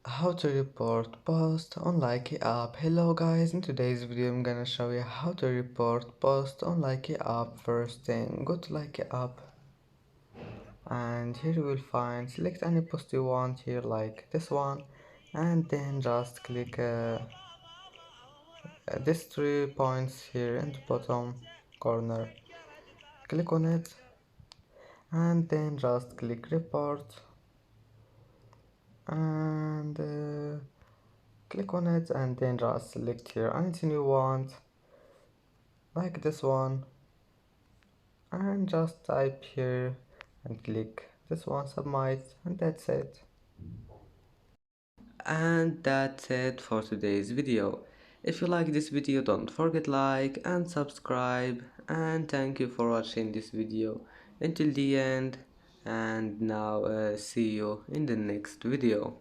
How to report post on Likee app. Hello guys, in today's video I'm gonna show you how to report post on Likee app. First thing, go to Likee app and here you will find select any post you want here like this one, and then just click these 3 points here in the bottom corner. Click on it and then just click report and click on it and then just select here anything you want like this one and just type here and click this one submit, and that's it. And that's it for today's video. If you like this video, don't forget like and subscribe, and thank you for watching this video until the end. And now see you in the next video.